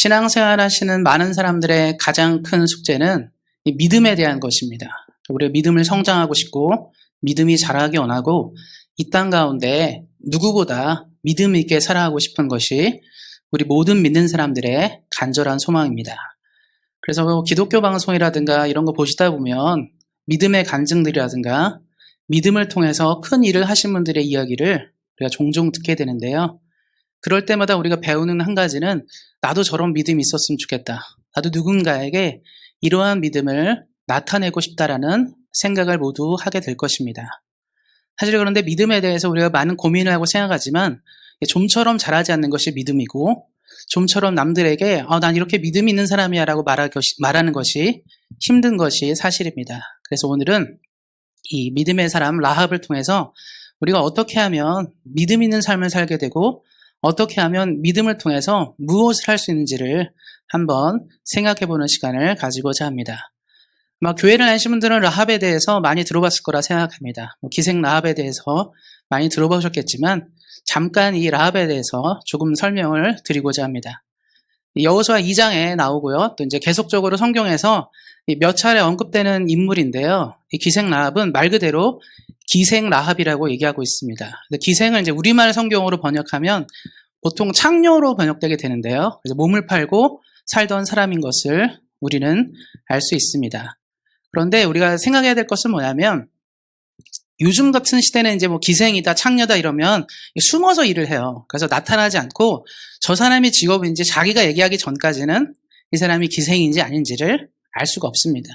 신앙생활 하시는 많은 사람들의 가장 큰 숙제는 이 믿음에 대한 것입니다. 우리가 믿음을 성장하고 싶고 믿음이 자라기 원하고 이 땅 가운데 누구보다 믿음 있게 살아가고 싶은 것이 우리 모든 믿는 사람들의 간절한 소망입니다. 그래서 기독교 방송이라든가 이런 거 보시다 보면 믿음의 간증들이라든가 믿음을 통해서 큰 일을 하신 분들의 이야기를 우리가 종종 듣게 되는데요. 그럴 때마다 우리가 배우는 한 가지는 나도 저런 믿음이 있었으면 좋겠다. 나도 누군가에게 이러한 믿음을 나타내고 싶다라는 생각을 모두 하게 될 것입니다. 사실 그런데 믿음에 대해서 우리가 많은 고민을 하고 생각하지만 좀처럼 잘하지 않는 것이 믿음이고 좀처럼 남들에게 난 이렇게 믿음이 있는 사람이야 라고 말하는 것이 힘든 것이 사실입니다. 그래서 오늘은 이 믿음의 사람 라합을 통해서 우리가 어떻게 하면 믿음 있는 삶을 살게 되고 어떻게 하면 믿음을 통해서 무엇을 할 수 있는지를 한번 생각해보는 시간을 가지고자 합니다. 교회를 다니신 분들은 라합에 대해서 많이 들어봤을 거라 생각합니다. 기생 라합에 대해서 많이 들어보셨겠지만 잠깐 이 라합에 대해서 조금 설명을 드리고자 합니다. 여호수아 2장에 나오고요. 또 이제 계속적으로 성경에서 몇 차례 언급되는 인물인데요. 이 기생 라합은 말 그대로 기생 라합이라고 얘기하고 있습니다. 기생을 이제 우리말 성경으로 번역하면 보통 창녀로 번역되게 되는데요. 그래서 몸을 팔고 살던 사람인 것을 우리는 알 수 있습니다. 그런데 우리가 생각해야 될 것은 뭐냐면 요즘 같은 시대는 이제 기생이다, 창녀다 이러면 숨어서 일을 해요. 그래서 나타나지 않고 저 사람이 직업인지 자기가 얘기하기 전까지는 이 사람이 기생인지 아닌지를 알 수가 없습니다.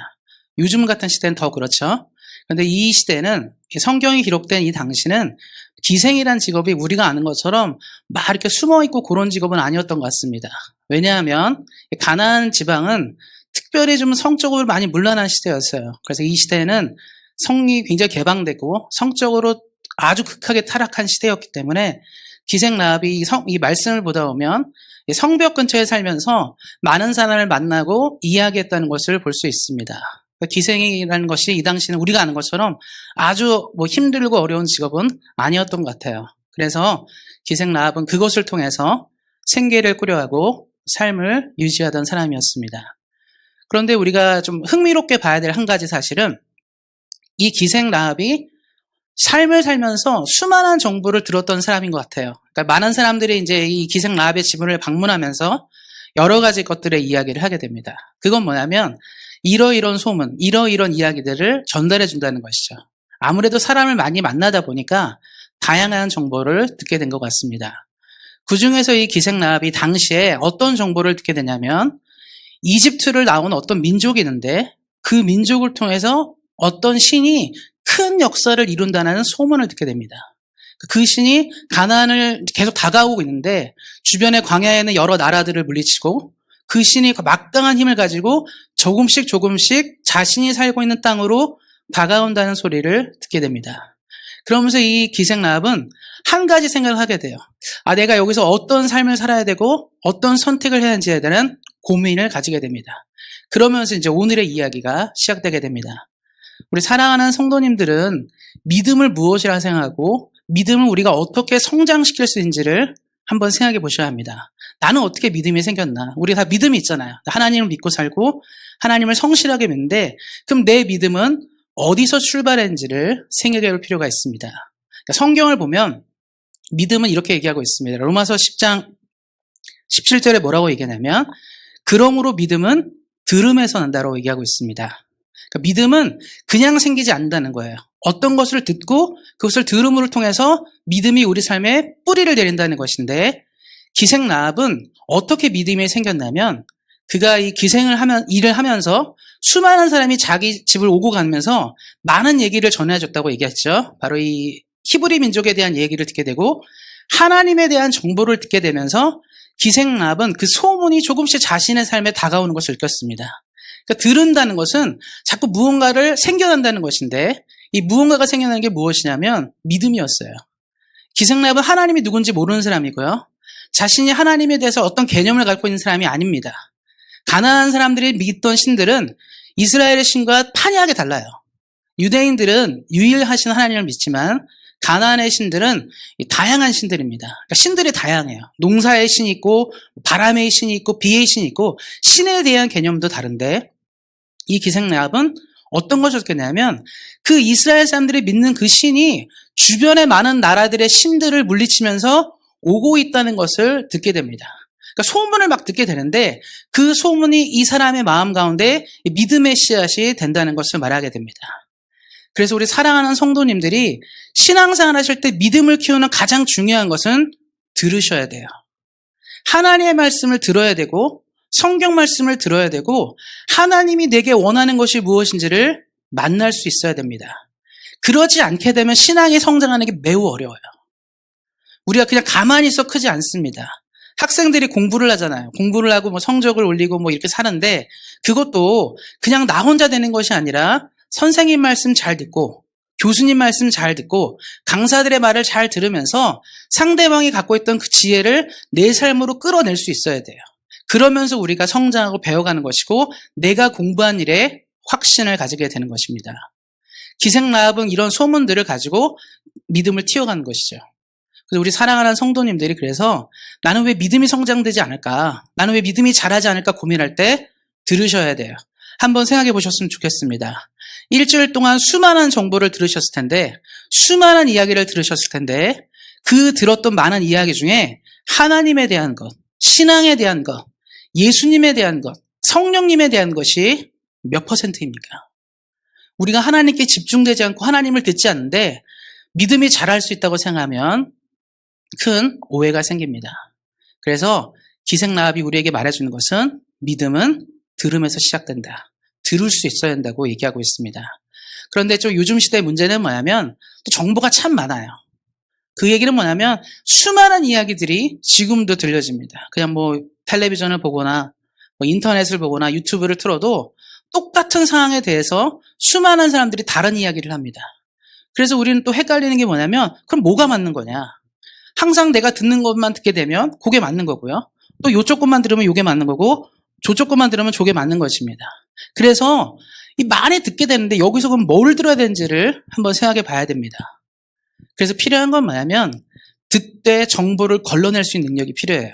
요즘 같은 시대는 더 그렇죠. 그런데 이 시대는 성경이 기록된 이 당시는 기생이란 직업이 우리가 아는 것처럼 막 이렇게 숨어있고 그런 직업은 아니었던 것 같습니다. 왜냐하면 가나안 지방은 특별히 좀 성적으로 많이 문란한 시대였어요. 그래서 이 시대에는 성이 굉장히 개방되고 성적으로 아주 극하게 타락한 시대였기 때문에 기생 라합이 이 말씀을 보다 보면 성벽 근처에 살면서 많은 사람을 만나고 이야기했다는 것을 볼 수 있습니다. 기생이라는 것이 이 당시는 우리가 아는 것처럼 아주 힘들고 어려운 직업은 아니었던 것 같아요. 그래서 기생 라합은 그것을 통해서 생계를 꾸려가고 삶을 유지하던 사람이었습니다. 그런데 우리가 좀 흥미롭게 봐야 될 한 가지 사실은 이 기생 라합이 삶을 살면서 수많은 정보를 들었던 사람인 것 같아요. 그러니까 많은 사람들이 이제 이 기생 라합의 집을 방문하면서 여러 가지 것들의 이야기를 하게 됩니다. 그건 뭐냐면 이러이런 소문, 이러이런 이야기들을 전달해 준다는 것이죠. 아무래도 사람을 많이 만나다 보니까 다양한 정보를 듣게 된 것 같습니다. 그중에서 이 기생 라합이 당시에 어떤 정보를 듣게 되냐면 이집트를 나온 어떤 민족이 있는데 그 민족을 통해서 어떤 신이 큰 역사를 이룬다는 소문을 듣게 됩니다. 그 신이 가나안을 계속 다가오고 있는데 주변의 광야에는 여러 나라들을 물리치고 그 신이 막강한 힘을 가지고 조금씩 자신이 살고 있는 땅으로 다가온다는 소리를 듣게 됩니다. 그러면서 이 기생 라합은 한 가지 생각을 하게 돼요. 내가 여기서 어떤 삶을 살아야 되고 어떤 선택을 해야 하는지에 대한 고민을 가지게 됩니다. 그러면서 이제 오늘의 이야기가 시작되게 됩니다. 우리 사랑하는 성도님들은 믿음을 무엇이라 생각하고 믿음을 우리가 어떻게 성장시킬 수 있는지를 한번 생각해 보셔야 합니다. 나는 어떻게 믿음이 생겼나? 우리 다 믿음이 있잖아요. 하나님을 믿고 살고 하나님을 성실하게 믿는데 그럼 내 믿음은 어디서 출발했는지를 생각해 볼 필요가 있습니다. 그러니까 성경을 보면 믿음은 이렇게 얘기하고 있습니다. 로마서 10장 17절에 뭐라고 얘기하냐면 그러므로 믿음은 들음에서 난다라고 얘기하고 있습니다. 그러니까 믿음은 그냥 생기지 않는다는 거예요. 어떤 것을 듣고 그것을 들음으로 통해서 믿음이 우리 삶에 뿌리를 내린다는 것인데 기생 라합은 어떻게 믿음이 생겼냐면 그가 이 일을 하면서 수많은 사람이 자기 집을 오고 가면서 많은 얘기를 전해줬다고 얘기했죠. 바로 이 히브리 민족에 대한 얘기를 듣게 되고 하나님에 대한 정보를 듣게 되면서 기생 라합은 그 소문이 조금씩 자신의 삶에 다가오는 것을 느꼈습니다. 그러니까 들은다는 것은 자꾸 무언가를 생겨난다는 것인데 이 무언가가 생겨나는 게 무엇이냐면 믿음이었어요. 기생 라합은 하나님이 누군지 모르는 사람이고요. 자신이 하나님에 대해서 어떤 개념을 갖고 있는 사람이 아닙니다. 가나안 사람들이 믿던 신들은 이스라엘의 신과 판이하게 달라요. 유대인들은 유일하신 하나님을 믿지만 가나안의 신들은 다양한 신들입니다. 그러니까 신들이 다양해요. 농사의 신이 있고 바람의 신이 있고 비의 신이 있고 신에 대한 개념도 다른데 이 기생 라합은 어떤 것을 듣겠냐면 그 이스라엘 사람들이 믿는 그 신이 주변의 많은 나라들의 신들을 물리치면서 오고 있다는 것을 듣게 됩니다. 그러니까 소문을 막 듣게 되는데 그 소문이 이 사람의 마음 가운데 믿음의 씨앗이 된다는 것을 말하게 됩니다. 그래서 우리 사랑하는 성도님들이 신앙생활 하실 때 믿음을 키우는 가장 중요한 것은 들으셔야 돼요. 하나님의 말씀을 들어야 되고 성경 말씀을 들어야 되고 하나님이 내게 원하는 것이 무엇인지를 만날 수 있어야 됩니다. 그러지 않게 되면 신앙이 성장하는 게 매우 어려워요. 우리가 그냥 가만히 있어 크지 않습니다. 학생들이 공부를 하잖아요. 공부를 하고 뭐 성적을 올리고 뭐 이렇게 사는데 그것도 그냥 나 혼자 되는 것이 아니라 선생님 말씀 잘 듣고 교수님 말씀 잘 듣고 강사들의 말을 잘 들으면서 상대방이 갖고 있던 그 지혜를 내 삶으로 끌어낼 수 있어야 돼요. 그러면서 우리가 성장하고 배워가는 것이고 내가 공부한 일에 확신을 가지게 되는 것입니다. 기생 라합은 이런 소문들을 가지고 믿음을 틔워가는 것이죠. 그래서 우리 사랑하는 성도님들이 그래서 나는 왜 믿음이 성장되지 않을까? 나는 왜 믿음이 자라지 않을까 고민할 때 들으셔야 돼요. 한번 생각해 보셨으면 좋겠습니다. 일주일 동안 수많은 정보를 들으셨을 텐데 수많은 이야기를 들으셨을 텐데 그 들었던 많은 이야기 중에 하나님에 대한 것, 신앙에 대한 것, 예수님에 대한 것, 성령님에 대한 것이 몇 %입니까? 우리가 하나님께 집중되지 않고 하나님을 듣지 않는데 믿음이 자랄 수 있다고 생각하면 큰 오해가 생깁니다. 그래서 기생 라합이 우리에게 말해주는 것은 믿음은 들음에서 시작된다. 들을 수 있어야 한다고 얘기하고 있습니다. 그런데 좀 요즘 시대의 문제는 뭐냐면 또 정보가 참 많아요. 그 얘기는 뭐냐면 수많은 이야기들이 지금도 들려집니다. 그냥 뭐 텔레비전을 보거나 뭐 인터넷을 보거나 유튜브를 틀어도 똑같은 상황에 대해서 수많은 사람들이 다른 이야기를 합니다. 그래서 우리는 또 헷갈리는 게 뭐냐면 그럼 뭐가 맞는 거냐? 항상 내가 듣는 것만 듣게 되면 그게 맞는 거고요. 또 요쪽 것만 들으면 요게 맞는 거고 저쪽 것만 들으면 저게 맞는 것입니다. 그래서 이 많이 듣게 되는데 여기서 그럼 뭘 들어야 되는지를 한번 생각해 봐야 됩니다. 그래서 필요한 건 뭐냐면 듣되 정보를 걸러낼 수 있는 능력이 필요해요.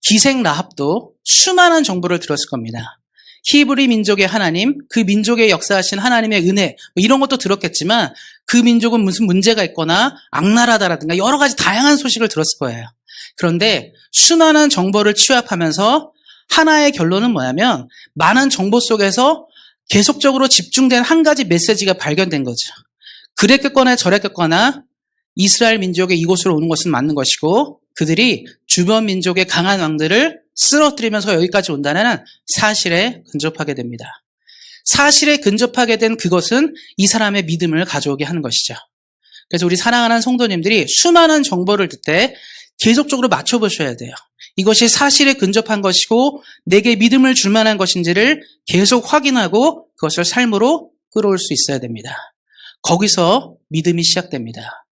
기생 라합도 수많은 정보를 들었을 겁니다. 히브리 민족의 하나님, 그 민족의 역사하신 하나님의 은혜 뭐 이런 것도 들었겠지만 그 민족은 무슨 문제가 있거나 악랄하다라든가 여러 가지 다양한 소식을 들었을 거예요. 그런데 수많은 정보를 취합하면서 하나의 결론은 뭐냐면 많은 정보 속에서 계속적으로 집중된 한 가지 메시지가 발견된 거죠. 그랬겠거나 저랬겠거나 이스라엘 민족의 이곳으로 오는 것은 맞는 것이고 그들이 주변 민족의 강한 왕들을 쓰러뜨리면서 여기까지 온다는 사실에 근접하게 됩니다. 사실에 근접하게 된 그것은 이 사람의 믿음을 가져오게 하는 것이죠. 그래서 우리 사랑하는 성도님들이 수많은 정보를 듣되 계속적으로 맞춰보셔야 돼요. 이것이 사실에 근접한 것이고 내게 믿음을 줄 만한 것인지를 계속 확인하고 그것을 삶으로 끌어올 수 있어야 됩니다. 거기서 믿음이 시작됩니다.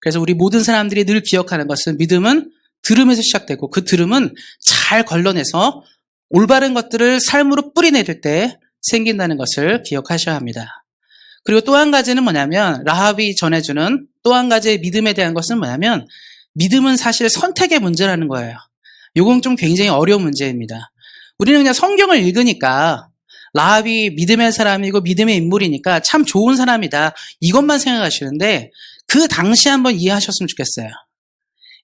그래서 우리 모든 사람들이 늘 기억하는 것은 믿음은 들음에서 시작되고 그 들음은 잘 걸러내서 올바른 것들을 삶으로 뿌리내릴 때 생긴다는 것을 기억하셔야 합니다. 그리고 또 한 가지는 뭐냐면 라합이 전해주는 또 한 가지의 믿음에 대한 것은 뭐냐면 믿음은 사실 선택의 문제라는 거예요. 이건 좀 굉장히 어려운 문제입니다. 우리는 그냥 성경을 읽으니까 라합이 믿음의 사람이고 믿음의 인물이니까 참 좋은 사람이다 이것만 생각하시는데 그 당시 한번 이해하셨으면 좋겠어요.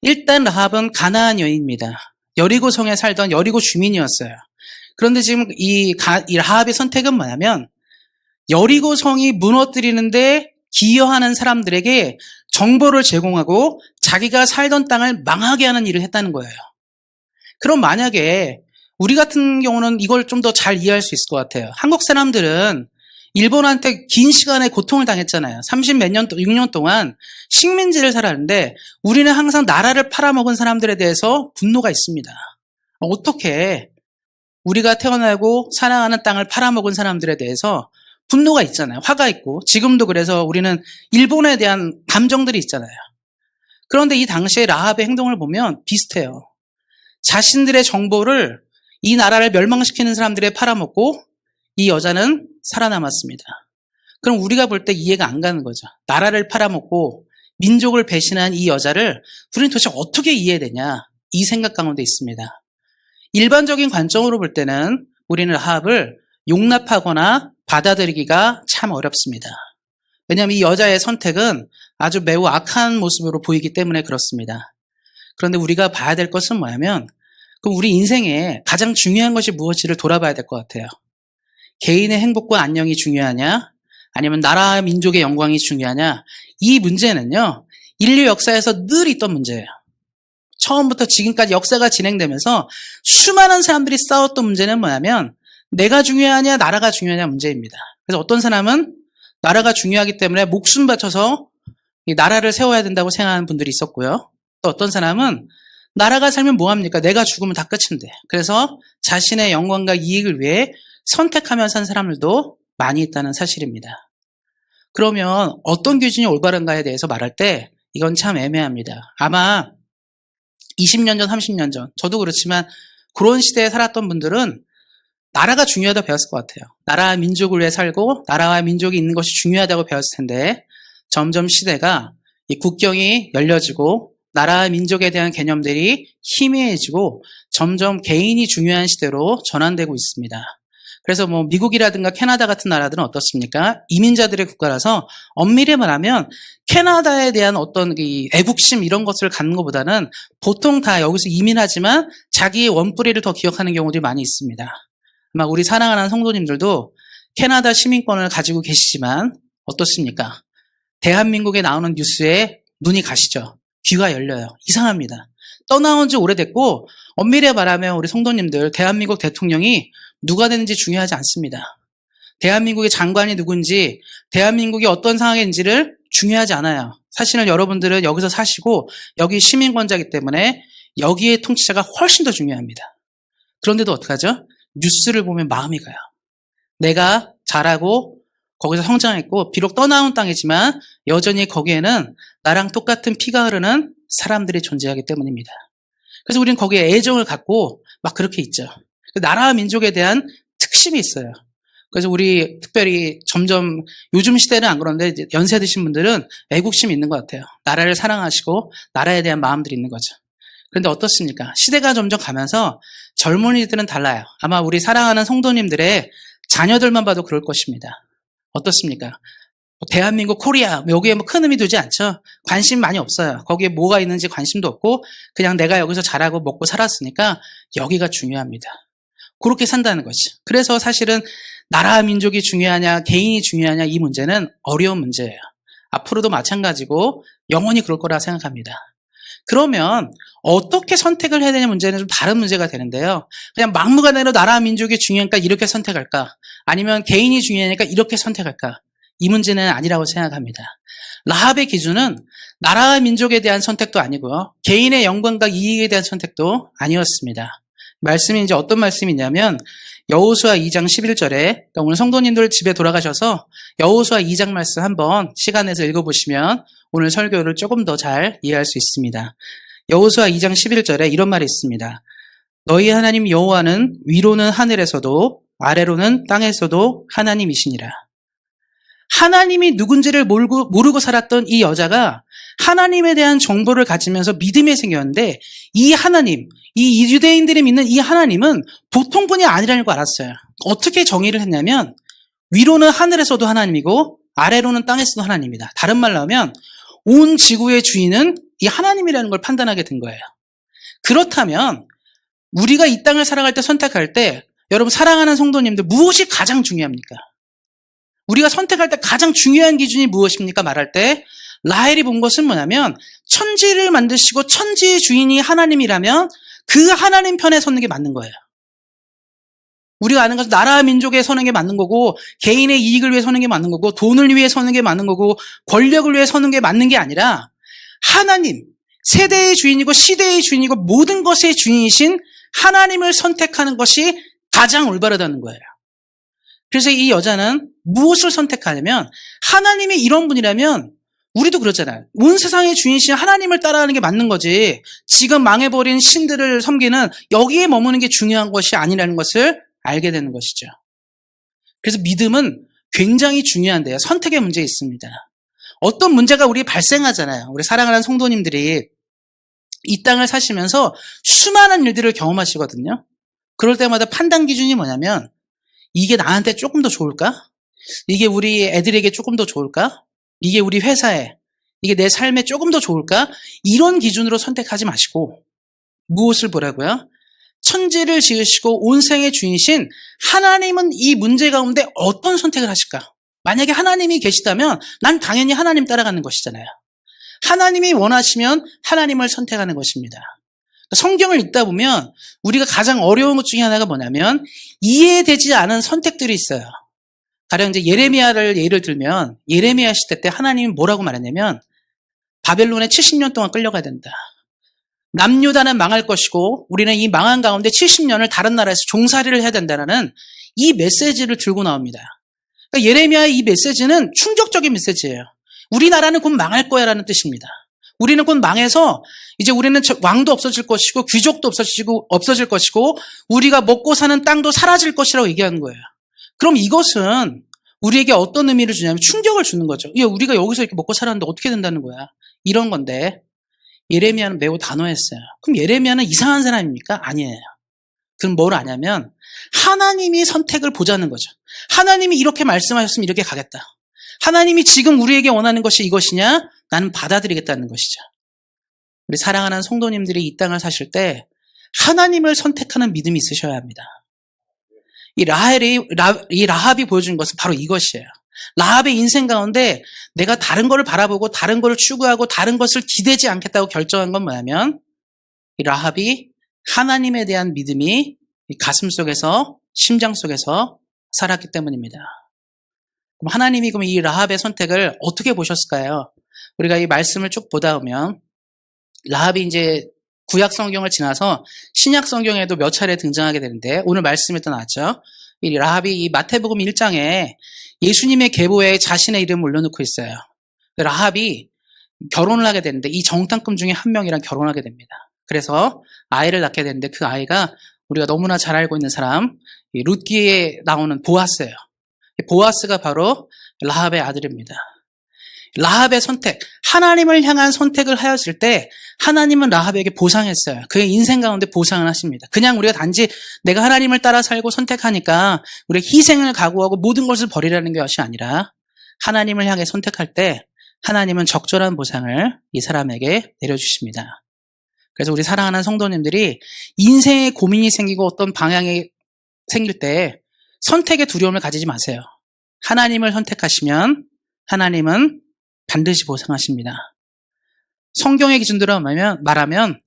일단 라합은 가나안 여인입니다. 여리고성에 살던 여리고 주민이었어요. 그런데 지금 이 라합의 선택은 뭐냐면 여리고성이 무너뜨리는데 기여하는 사람들에게 정보를 제공하고 자기가 살던 땅을 망하게 하는 일을 했다는 거예요. 그럼 만약에 우리 같은 경우는 이걸 좀 더 잘 이해할 수 있을 것 같아요. 한국 사람들은 일본한테 긴 시간의 고통을 당했잖아요. 30몇 년, 6년 동안 식민지를 살았는데 우리는 항상 나라를 팔아먹은 사람들에 대해서 분노가 있습니다. 어떻게 우리가 태어나고 사랑하는 땅을 팔아먹은 사람들에 대해서 분노가 있잖아요. 화가 있고 지금도 그래서 우리는 일본에 대한 감정들이 있잖아요. 그런데 이 당시에 라합의 행동을 보면 비슷해요. 자신들의 정보를 이 나라를 멸망시키는 사람들에 팔아먹고 이 여자는 살아남았습니다. 그럼 우리가 볼 때 이해가 안 가는 거죠. 나라를 팔아먹고 민족을 배신한 이 여자를 우리는 도대체 어떻게 이해되냐? 이 생각 가운데 있습니다. 일반적인 관점으로 볼 때는 우리는 라합을 용납하거나 받아들이기가 참 어렵습니다. 왜냐하면 이 여자의 선택은 아주 매우 악한 모습으로 보이기 때문에 그렇습니다. 그런데 우리가 봐야 될 것은 뭐냐면 그럼 우리 인생에 가장 중요한 것이 무엇인지를 돌아봐야 될 것 같아요. 개인의 행복과 안녕이 중요하냐? 아니면 나라와 민족의 영광이 중요하냐? 이 문제는요. 인류 역사에서 늘 있던 문제예요. 처음부터 지금까지 역사가 진행되면서 수많은 사람들이 싸웠던 문제는 뭐냐면 내가 중요하냐 나라가 중요하냐 문제입니다. 그래서 어떤 사람은 나라가 중요하기 때문에 목숨 바쳐서 이 나라를 세워야 된다고 생각하는 분들이 있었고요. 또 어떤 사람은 나라가 살면 뭐합니까? 내가 죽으면 다 끝인데. 그래서 자신의 영광과 이익을 위해 선택하며 산 사람들도 많이 있다는 사실입니다. 그러면 어떤 기준이 올바른가에 대해서 말할 때 이건 참 애매합니다. 아마 20년 전, 30년 전, 저도 그렇지만 그런 시대에 살았던 분들은 나라가 중요하다고 배웠을 것 같아요. 나라와 민족을 위해 살고 나라와 민족이 있는 것이 중요하다고 배웠을 텐데 점점 시대가 이 국경이 열려지고 나라와 민족에 대한 개념들이 희미해지고 점점 개인이 중요한 시대로 전환되고 있습니다. 그래서 뭐 미국이라든가 캐나다 같은 나라들은 어떻습니까? 이민자들의 국가라서 엄밀히 말하면 캐나다에 대한 어떤 이 애국심 이런 것을 갖는 것보다는 보통 다 여기서 이민하지만 자기의 원뿌리를 더 기억하는 경우들이 많이 있습니다. 아마 우리 사랑하는 성도님들도 캐나다 시민권을 가지고 계시지만 어떻습니까? 대한민국에 나오는 뉴스에 눈이 가시죠? 귀가 열려요. 이상합니다. 떠나온 지 오래됐고 엄밀히 말하면 우리 성도님들 대한민국 대통령이 누가 되는지 중요하지 않습니다. 대한민국의 장관이 누군지 대한민국이 어떤 상황인지를 중요하지 않아요. 사실은 여러분들은 여기서 사시고 여기 시민권자이기 때문에 여기의 통치자가 훨씬 더 중요합니다. 그런데도 어떡하죠? 뉴스를 보면 마음이 가요. 내가 자라고 거기서 성장했고 비록 떠나온 땅이지만 여전히 거기에는 나랑 똑같은 피가 흐르는 사람들이 존재하기 때문입니다. 그래서 우리는 거기에 애정을 갖고 막 그렇게 있죠. 나라와 민족에 대한 특심이 있어요. 그래서 우리 특별히 점점 요즘 시대는 안 그런데 이제 연세 드신 분들은 애국심이 있는 것 같아요. 나라를 사랑하시고 나라에 대한 마음들이 있는 거죠. 그런데 어떻습니까? 시대가 점점 가면서 젊은이들은 달라요. 아마 우리 사랑하는 성도님들의 자녀들만 봐도 그럴 것입니다. 어떻습니까? 대한민국 코리아 여기에 뭐 큰 의미 두지 않죠. 관심 많이 없어요. 거기에 뭐가 있는지 관심도 없고 그냥 내가 여기서 자라고 먹고 살았으니까 여기가 중요합니다. 그렇게 산다는 거죠. 그래서 사실은 나라와 민족이 중요하냐 개인이 중요하냐 이 문제는 어려운 문제예요. 앞으로도 마찬가지고 영원히 그럴 거라 생각합니다. 그러면 어떻게 선택을 해야 되냐 문제는 좀 다른 문제가 되는데요. 그냥 막무가내로 나라와 민족이 중요하니까 이렇게 선택할까? 아니면 개인이 중요하니까 이렇게 선택할까? 이 문제는 아니라고 생각합니다. 라합의 기준은 나라와 민족에 대한 선택도 아니고요. 개인의 영광과 이익에 대한 선택도 아니었습니다. 말씀이 이제 어떤 말씀이냐면 여호수아 2장 11절에 그러니까 오늘 성도님들 집에 돌아가셔서 여호수아 2장 말씀 한번 시간 내서 읽어보시면 오늘 설교를 조금 더 잘 이해할 수 있습니다. 여호수아 2장 11절에 이런 말이 있습니다. 너희 하나님 여호와는 위로는 하늘에서도 아래로는 땅에서도 하나님이시니라. 하나님이 누군지를 모르고 살았던 이 여자가 하나님에 대한 정보를 가지면서 믿음이 생겼는데 이 하나님, 이 유대인들이 믿는 이 하나님은 보통 분이 아니라는 걸 알았어요. 어떻게 정의를 했냐면 위로는 하늘에서도 하나님이고 아래로는 땅에서도 하나님이다. 다른 말로 하면 온 지구의 주인은 이 하나님이라는 걸 판단하게 된 거예요. 그렇다면 우리가 이 땅을 살아갈 때 선택할 때 여러분 사랑하는 성도님들 무엇이 가장 중요합니까? 우리가 선택할 때 가장 중요한 기준이 무엇입니까? 말할 때 라헬이 본 것은 뭐냐면 천지를 만드시고 천지의 주인이 하나님이라면 그 하나님 편에 서는 게 맞는 거예요. 우리가 아는 것은 나라와 민족에 서는 게 맞는 거고 개인의 이익을 위해 서는 게 맞는 거고 돈을 위해 서는 게 맞는 거고 권력을 위해 서는 게 맞는 게 아니라 하나님, 세대의 주인이고 시대의 주인이고 모든 것의 주인이신 하나님을 선택하는 것이 가장 올바르다는 거예요. 그래서 이 여자는 무엇을 선택하냐면 하나님이 이런 분이라면 우리도 그렇잖아요. 온 세상의 주인이신 하나님을 따라가는 게 맞는 거지 지금 망해버린 신들을 섬기는 여기에 머무는 게 중요한 것이 아니라는 것을 알게 되는 것이죠. 그래서 믿음은 굉장히 중요한데요. 선택의 문제가 있습니다. 어떤 문제가 우리 발생하잖아요. 우리 사랑하는 성도님들이 이 땅을 사시면서 수많은 일들을 경험하시거든요. 그럴 때마다 판단 기준이 뭐냐면 이게 나한테 조금 더 좋을까? 이게 우리 애들에게 조금 더 좋을까? 이게 우리 회사에, 이게 내 삶에 조금 더 좋을까? 이런 기준으로 선택하지 마시고 무엇을 보라고요? 천지를 지으시고 온 생의 주인이신 하나님은 이 문제 가운데 어떤 선택을 하실까? 만약에 하나님이 계시다면 난 당연히 하나님 따라가는 것이잖아요. 하나님이 원하시면 하나님을 선택하는 것입니다. 성경을 읽다 보면 우리가 가장 어려운 것 중에 하나가 뭐냐면 이해되지 않은 선택들이 있어요. 가령 이제 예레미야를 예를 들면 예레미야 시대 때 하나님이 뭐라고 말했냐면 바벨론에 70년 동안 끌려가야 된다. 남유다는 망할 것이고 우리는 이 망한 가운데 70년을 다른 나라에서 종살이를 해야 된다는 이 메시지를 들고 나옵니다. 그러니까 예레미야의 이 메시지는 충격적인 메시지예요. 우리나라는 곧 망할 거야라는 뜻입니다. 우리는 곧 망해서 이제 우리는 왕도 없어질 것이고 귀족도 없어질 것이고 우리가 먹고 사는 땅도 사라질 것이라고 얘기하는 거예요. 그럼 이것은 우리에게 어떤 의미를 주냐면 충격을 주는 거죠. 야, 우리가 여기서 이렇게 먹고 살았는데 어떻게 된다는 거야? 이런 건데 예레미야는 매우 단호했어요. 그럼 예레미야는 이상한 사람입니까? 아니에요. 그럼 뭘 아냐면 하나님이 선택을 보자는 거죠. 하나님이 이렇게 말씀하셨으면 이렇게 가겠다. 하나님이 지금 우리에게 원하는 것이 이것이냐? 나는 받아들이겠다는 것이죠. 우리 사랑하는 성도님들이 이 땅을 사실 때 하나님을 선택하는 믿음이 있으셔야 합니다. 이 라합이 보여준 것은 바로 이것이에요. 라합의 인생 가운데 내가 다른 것을 바라보고 다른 것을 추구하고 다른 것을 기대지 않겠다고 결정한 건 뭐냐면 이 라합이 하나님에 대한 믿음이 가슴 속에서 심장 속에서 살았기 때문입니다. 그럼 하나님이 그럼 이 라합의 선택을 어떻게 보셨을까요? 우리가 이 말씀을 쭉 보다 보면 라합이 이제 구약 성경을 지나서 신약 성경에도 몇 차례 등장하게 되는데 오늘 말씀에도 나왔죠. 이 라합이 이 마태복음 1장에 예수님의 계보에 자신의 이름을 올려놓고 있어요. 라합이 결혼을 하게 되는데 이 정탐꾼 중에 한 명이랑 결혼하게 됩니다. 그래서 아이를 낳게 되는데 그 아이가 우리가 너무나 잘 알고 있는 사람 룻기에 나오는 보아스예요. 보아스가 바로 라합의 아들입니다. 라합의 선택, 하나님을 향한 선택을 하였을 때 하나님은 라합에게 보상했어요. 그의 인생 가운데 보상을 하십니다. 그냥 우리가 단지 내가 하나님을 따라 살고 선택하니까 우리가 희생을 각오하고 모든 것을 버리라는 것이 아니라 하나님을 향해 선택할 때 하나님은 적절한 보상을 이 사람에게 내려주십니다. 그래서 우리 사랑하는 성도님들이 인생에 고민이 생기고 어떤 방향이 생길 때 선택의 두려움을 가지지 마세요. 하나님을 선택하시면 하나님은 반드시 보상하십니다. 성경의 기준대로 말하면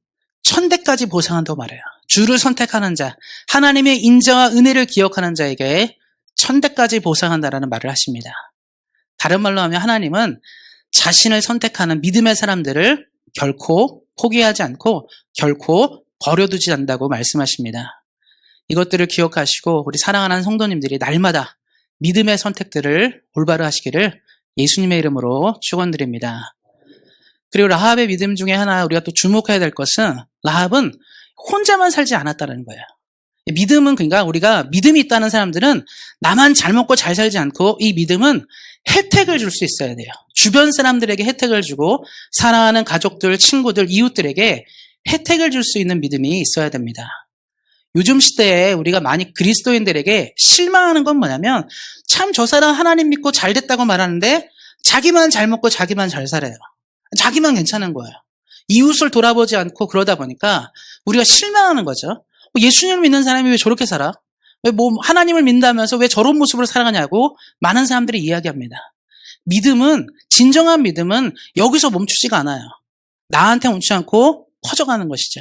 1000대까지 보상한다고 말해요. 주를 선택하는 자, 하나님의 인자와 은혜를 기억하는 자에게 1000대까지 보상한다라는 말을 하십니다. 다른 말로 하면 하나님은 자신을 선택하는 믿음의 사람들을 결코 포기하지 않고 결코 버려두지 않는다고 말씀하십니다. 이것들을 기억하시고 우리 사랑하는 성도님들이 날마다 믿음의 선택들을 올바로 하시기를 예수님의 이름으로 축원드립니다. 그리고 라합의 믿음 중에 하나 우리가 또 주목해야 될 것은 라합은 혼자만 살지 않았다는 거예요. 믿음은 그러니까 우리가 믿음이 있다는 사람들은 나만 잘 먹고 잘 살지 않고 이 믿음은 혜택을 줄 수 있어야 돼요. 주변 사람들에게 혜택을 주고 사랑하는 가족들, 친구들, 이웃들에게 혜택을 줄 수 있는 믿음이 있어야 됩니다. 요즘 시대에 우리가 많이 그리스도인들에게 실망하는 건 뭐냐면 참 저 사람 하나님 믿고 잘 됐다고 말하는데 자기만 잘 먹고 자기만 잘 살아요. 자기만 괜찮은 거예요. 이웃을 돌아보지 않고 그러다 보니까 우리가 실망하는 거죠. 예수님을 믿는 사람이 왜 저렇게 살아? 왜 뭐 하나님을 믿는다면서 왜 저런 모습으로 살아가냐고 많은 사람들이 이야기합니다. 믿음은 진정한 믿음은 여기서 멈추지가 않아요. 나한테 멈추지 않고 퍼져가는 것이죠.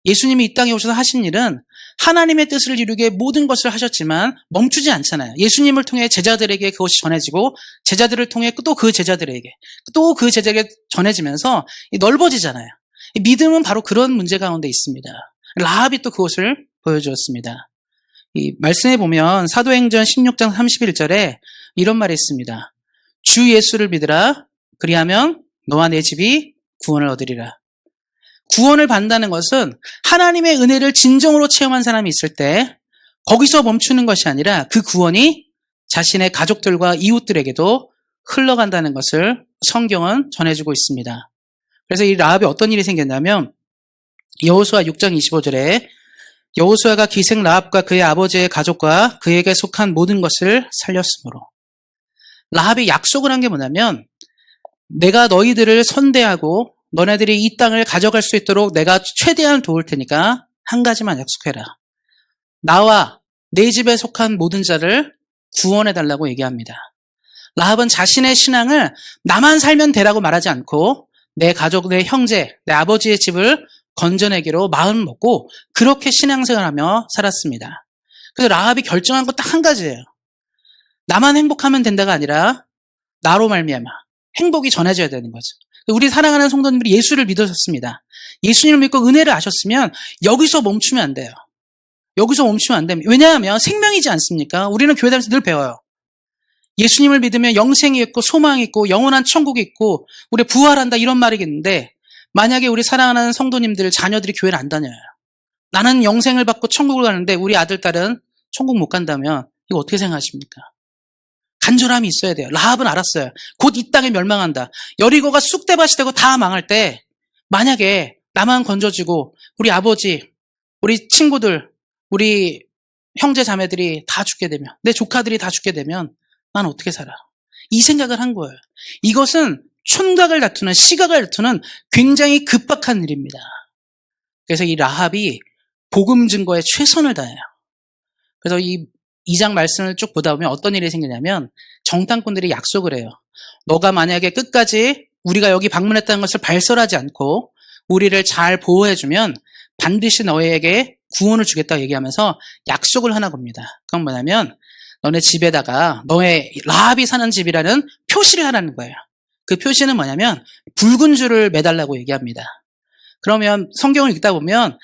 예수님이 이 땅에 오셔서 하신 일은 하나님의 뜻을 이루게 모든 것을 하셨지만 멈추지 않잖아요. 예수님을 통해 제자들에게 그것이 전해지고 제자들을 통해 또 그 제자들에게 또 그 제자에게 전해지면서 넓어지잖아요. 믿음은 바로 그런 문제 가운데 있습니다. 라합이 또 그것을 보여주었습니다. 이 말씀에 보면 사도행전 16장 31절에 이런 말이 있습니다. 주 예수를 믿으라. 그리하면 너와 내 집이 구원을 얻으리라. 구원을 받는다는 것은 하나님의 은혜를 진정으로 체험한 사람이 있을 때 거기서 멈추는 것이 아니라 그 구원이 자신의 가족들과 이웃들에게도 흘러간다는 것을 성경은 전해주고 있습니다. 그래서 이 라합이 어떤 일이 생겼냐면 여호수아 6장 25절에 여호수아가 기생 라합과 그의 아버지의 가족과 그에게 속한 모든 것을 살렸으므로, 라합이 약속을 한 게 뭐냐면 내가 너희들을 선대하고 너네들이 이 땅을 가져갈 수 있도록 내가 최대한 도울 테니까 한 가지만 약속해라. 나와 내 집에 속한 모든 자를 구원해달라고 얘기합니다. 라합은 자신의 신앙을 나만 살면 되라고 말하지 않고 내 가족, 내 형제, 내 아버지의 집을 건져내기로 마음 먹고 그렇게 신앙생활하며 살았습니다. 그래서 라합이 결정한 건 딱 한 가지예요. 나만 행복하면 된다가 아니라 나로 말미암아 행복이 전해져야 되는 거죠. 우리 사랑하는 성도님들이 예수를 믿으셨습니다. 예수님을 믿고 은혜를 아셨으면 여기서 멈추면 안 돼요. 여기서 멈추면 안 됩니다. 왜냐하면 생명이지 않습니까? 우리는 교회 다니면서 늘 배워요. 예수님을 믿으면 영생이 있고 소망이 있고 영원한 천국이 있고 우리 부활한다 이런 말이겠는데, 만약에 우리 사랑하는 성도님들 자녀들이 교회를 안 다녀요. 나는 영생을 받고 천국을 가는데 우리 아들 딸은 천국 못 간다면 이거 어떻게 생각하십니까? 간절함이 있어야 돼요. 라합은 알았어요. 곧 이 땅에 멸망한다. 여리고가 쑥대밭이 되고 다 망할 때 만약에 나만 건져지고 우리 아버지, 우리 친구들, 우리 형제 자매들이 다 죽게 되면, 내 조카들이 다 죽게 되면 난 어떻게 살아? 이 생각을 한 거예요. 이것은 촌각을 다투는, 시각을 다투는 굉장히 급박한 일입니다. 그래서 이 라합이 복음 증거에 최선을 다해요. 그래서 이 2장 말씀을 쭉 보다 보면 어떤 일이 생기냐면 정탐꾼들이 약속을 해요. 너가 만약에 끝까지 우리가 여기 방문했다는 것을 발설하지 않고 우리를 잘 보호해주면 반드시 너희에게 구원을 주겠다고 얘기하면서 약속을 하나 겁니다. 그건 뭐냐면 너네 집에다가 너의 라합이 사는 집이라는 표시를 하라는 거예요. 그 표시는 뭐냐면 붉은 줄을 매달라고 얘기합니다. 그러면 성경을 읽다 보면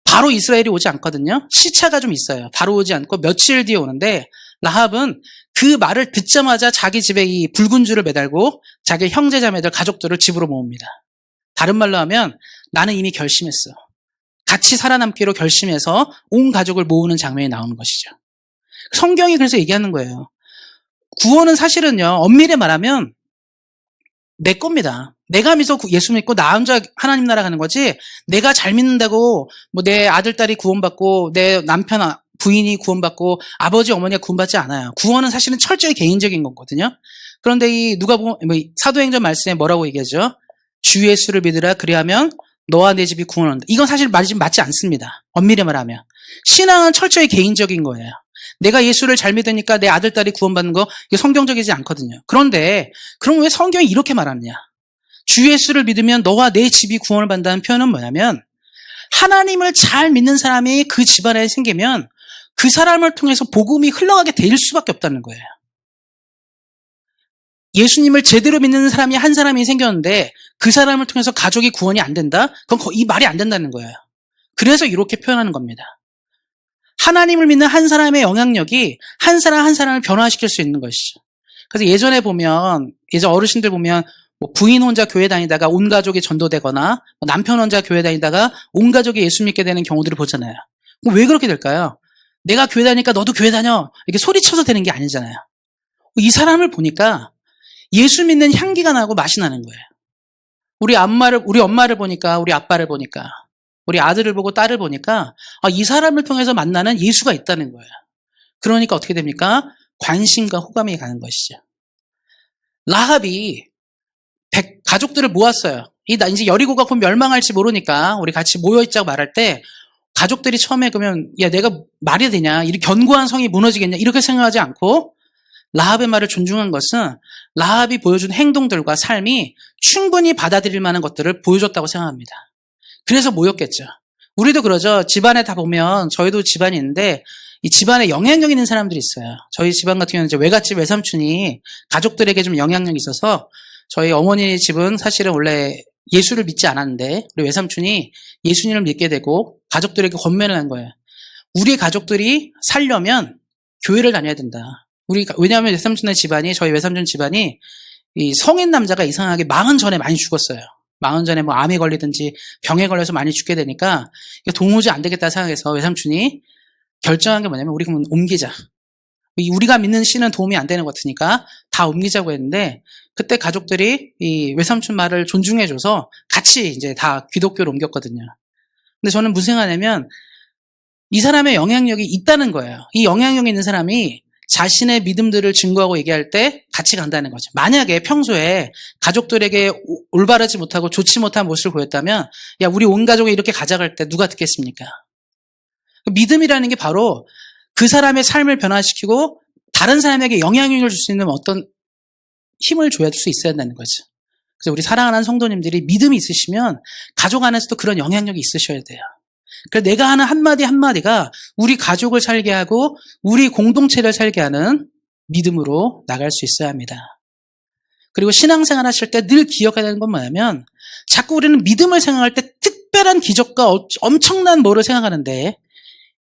바로 이스라엘이 오지 않거든요. 시차가 좀 있어요. 바로 오지 않고 며칠 뒤에 오는데 라합은 그 말을 듣자마자 자기 집에 이 붉은 줄을 매달고 자기 형제자매들 가족들을 집으로 모읍니다. 다른 말로 하면 나는 이미 결심했어. 같이 살아남기로 결심해서 온 가족을 모으는 장면이 나오는 것이죠. 성경이 그래서 얘기하는 거예요. 구원은 사실은요, 엄밀히 말하면 내 겁니다. 내가 예수 믿고 나 혼자 하나님 나라 가는 거지, 내가 잘 믿는다고 뭐 내 아들, 딸이 구원받고 내 남편, 부인이 구원받고 아버지, 어머니가 구원받지 않아요. 구원은 사실은 철저히 개인적인 거거든요. 그런데 이 사도행전 말씀에 뭐라고 얘기하죠? 주 예수를 믿으라 그리하면 너와 내 집이 구원한다. 이건 사실 맞지 않습니다. 엄밀히 말하면. 신앙은 철저히 개인적인 거예요. 내가 예수를 잘 믿으니까 내 아들, 딸이 구원받는 거, 이게 성경적이지 않거든요. 그런데 그럼 왜 성경이 이렇게 말하느냐? 주 예수를 믿으면 너와 내 집이 구원을 받는다는 표현은 뭐냐면 하나님을 잘 믿는 사람이 그 집안에 생기면 그 사람을 통해서 복음이 흘러가게 될 수밖에 없다는 거예요. 예수님을 제대로 믿는 사람이 한 사람이 생겼는데 그 사람을 통해서 가족이 구원이 안 된다? 그건 이 말이 안 된다는 거예요. 그래서 이렇게 표현하는 겁니다. 하나님을 믿는 한 사람의 영향력이 한 사람 한 사람을 변화시킬 수 있는 것이죠. 그래서 예전 어르신들 보면 뭐 부인 혼자 교회 다니다가 온 가족이 전도되거나 남편 혼자 교회 다니다가 온 가족이 예수 믿게 되는 경우들을 보잖아요. 왜 그렇게 될까요? 내가 교회 다니니까 너도 교회 다녀, 이렇게 소리쳐서 되는 게 아니잖아요. 이 사람을 보니까 예수 믿는 향기가 나고 맛이 나는 거예요. 우리 엄마를 보니까, 우리 아빠를 보니까, 우리 아들을 보고 딸을 보니까 이 사람을 통해서 만나는 예수가 있다는 거예요. 그러니까 어떻게 됩니까? 관심과 호감이 가는 것이죠. 라합이 가족들을 모았어요. 이제 여리고가 곧 멸망할지 모르니까 우리 같이 모여있자고 말할 때 가족들이 처음에 그러면 야 내가 말이 되냐, 이렇게 견고한 성이 무너지겠냐 이렇게 생각하지 않고 라합의 말을 존중한 것은 라합이 보여준 행동들과 삶이 충분히 받아들일 만한 것들을 보여줬다고 생각합니다. 그래서 모였겠죠. 우리도 그러죠. 집안에 다 보면 저희도 집안이 있는데 이 집안에 영향력 있는 사람들이 있어요. 저희 집안 같은 경우는 이제 외갓집 외삼촌이 가족들에게 좀 영향력이 있어서 저희 어머니 집은 사실은 원래 예수를 믿지 않았는데 우리 외삼촌이 예수님을 믿게 되고 가족들에게 권면을 한 거예요. 우리 가족들이 살려면 교회를 다녀야 된다. 왜냐하면 외삼촌의 집안이, 저희 외삼촌 집안이 이 성인 남자가 이상하게 망은 전에 많이 죽었어요. 망은 전에 뭐 암에 걸리든지 병에 걸려서 많이 죽게 되니까 도무지 안 되겠다 생각해서 외삼촌이 결정한 게 뭐냐면 우리 그럼 옮기자. 우리가 믿는 신은 도움이 안 되는 것 같으니까 다 다 옮기자고 했는데 그때 가족들이 이 외삼촌 말을 존중해줘서 같이 이제 다 기독교로 옮겼거든요. 근데 저는 무슨 생각하냐면 이 사람의 영향력이 있다는 거예요. 이 영향력이 있는 사람이 자신의 믿음들을 증거하고 얘기할 때 같이 간다는 거죠. 만약에 평소에 가족들에게 올바르지 못하고 좋지 못한 모습을 보였다면 야, 우리 온 가족이 이렇게 가져갈 때 누가 듣겠습니까? 믿음이라는 게 바로 그 사람의 삶을 변화시키고 다른 사람에게 영향력을 줄 수 있는 어떤 힘을 줘야 수 있어야 한다는 거죠. 그래서 우리 사랑하는 성도님들이 믿음이 있으시면 가족 안에서도 그런 영향력이 있으셔야 돼요. 그래서 내가 하는 한마디 한마디가 우리 가족을 살게 하고 우리 공동체를 살게 하는 믿음으로 나갈 수 있어야 합니다. 그리고 신앙생활 하실 때 늘 기억해야 되는 건 뭐냐면 자꾸 우리는 믿음을 생각할 때 특별한 기적과 엄청난 뭐를 생각하는데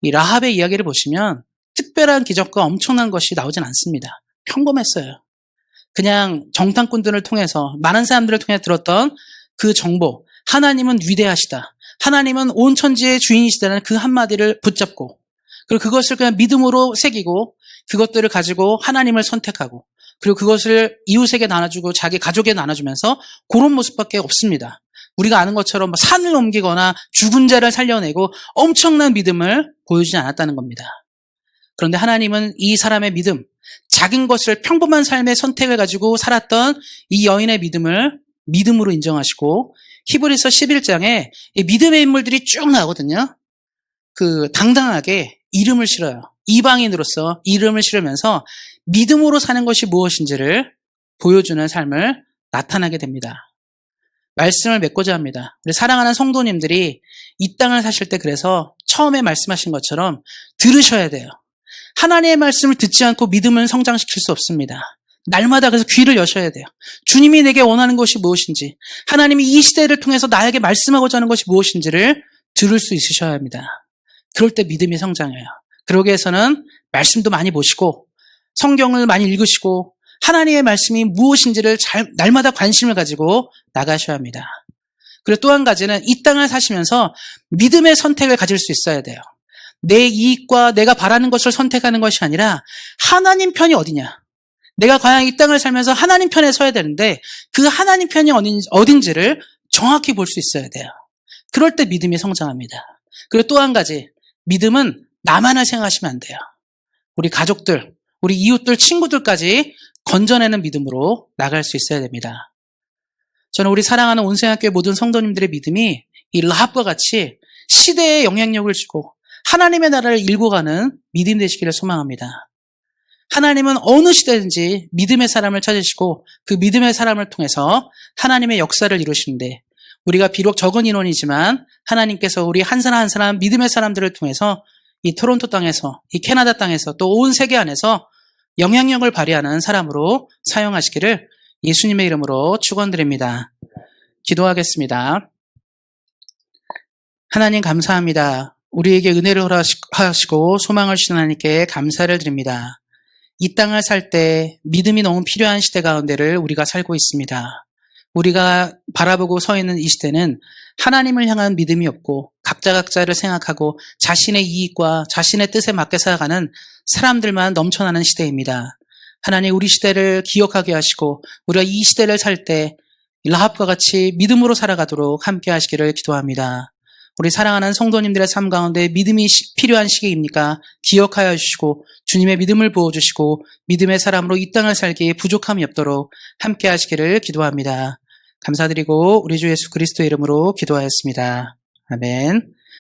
이 라합의 이야기를 보시면 특별한 기적과 엄청난 것이 나오진 않습니다. 평범했어요. 그냥 정탐꾼들을 통해서 많은 사람들을 통해 들었던 그 정보, 하나님은 위대하시다. 하나님은 온 천지의 주인이시다는 그 한마디를 붙잡고 그리고 그것을 그냥 믿음으로 새기고 그것들을 가지고 하나님을 선택하고 그리고 그것을 이웃에게 나눠주고 자기 가족에 나눠주면서 그런 모습밖에 없습니다. 우리가 아는 것처럼 산을 옮기거나 죽은 자를 살려내고 엄청난 믿음을 보여주지 않았다는 겁니다. 그런데 하나님은 이 사람의 믿음, 작은 것을 평범한 삶의 선택을 가지고 살았던 이 여인의 믿음을 믿음으로 인정하시고 히브리서 11장에 믿음의 인물들이 쭉 나오거든요. 그 당당하게 이름을 실어요. 이방인으로서 이름을 실으면서 믿음으로 사는 것이 무엇인지를 보여주는 삶을 나타나게 됩니다. 말씀을 맺고자 합니다. 우리 사랑하는 성도님들이 이 땅을 사실 때 그래서 처음에 말씀하신 것처럼 들으셔야 돼요. 하나님의 말씀을 듣지 않고 믿음을 성장시킬 수 없습니다. 날마다 그래서 귀를 여셔야 돼요. 주님이 내게 원하는 것이 무엇인지, 하나님이 이 시대를 통해서 나에게 말씀하고자 하는 것이 무엇인지를 들을 수 있으셔야 합니다. 그럴 때 믿음이 성장해요. 그러기 위해서는 말씀도 많이 보시고 성경을 많이 읽으시고 하나님의 말씀이 무엇인지를 날마다 관심을 가지고 나가셔야 합니다. 그리고 또 한 가지는 이 땅을 사시면서 믿음의 선택을 가질 수 있어야 돼요. 내 이익과 내가 바라는 것을 선택하는 것이 아니라 하나님 편이 어디냐. 내가 과연 이 땅을 살면서 하나님 편에 서야 되는데 그 하나님 편이 어딘지를 정확히 볼 수 있어야 돼요. 그럴 때 믿음이 성장합니다. 그리고 또 한 가지, 믿음은 나만을 생각하시면 안 돼요. 우리 가족들, 우리 이웃들, 친구들까지 건져내는 믿음으로 나갈 수 있어야 됩니다. 저는 우리 사랑하는 온생학교의 모든 성도님들의 믿음이 이 라합과 같이 시대에 영향력을 주고 하나님의 나라를 일궈가는 믿음 되시기를 소망합니다. 하나님은 어느 시대든지 믿음의 사람을 찾으시고 그 믿음의 사람을 통해서 하나님의 역사를 이루시는데 우리가 비록 적은 인원이지만 하나님께서 우리 한 사람 한 사람 믿음의 사람들을 통해서 이 토론토 땅에서, 이 캐나다 땅에서 또 온 세계 안에서 영향력을 발휘하는 사람으로 사용하시기를 예수님의 이름으로 축원드립니다. 기도하겠습니다. 하나님 감사합니다. 우리에게 은혜를 허락하시고 소망을 주신 하나님께 감사를 드립니다. 이 땅을 살 때 믿음이 너무 필요한 시대 가운데를 우리가 살고 있습니다. 우리가 바라보고 서 있는 이 시대는 하나님을 향한 믿음이 없고 각자를 생각하고 자신의 이익과 자신의 뜻에 맞게 살아가는 사람들만 넘쳐나는 시대입니다. 하나님 우리 시대를 기억하게 하시고 우리가 이 시대를 살 때 라합과 같이 믿음으로 살아가도록 함께 하시기를 기도합니다. 우리 사랑하는 성도님들의 삶 가운데 믿음이 필요한 시기입니까? 기억하여 주시고 주님의 믿음을 부어주시고 믿음의 사람으로 이 땅을 살기에 부족함이 없도록 함께 하시기를 기도합니다. 감사드리고 우리 주 예수 그리스도의 이름으로 기도하였습니다. 아멘.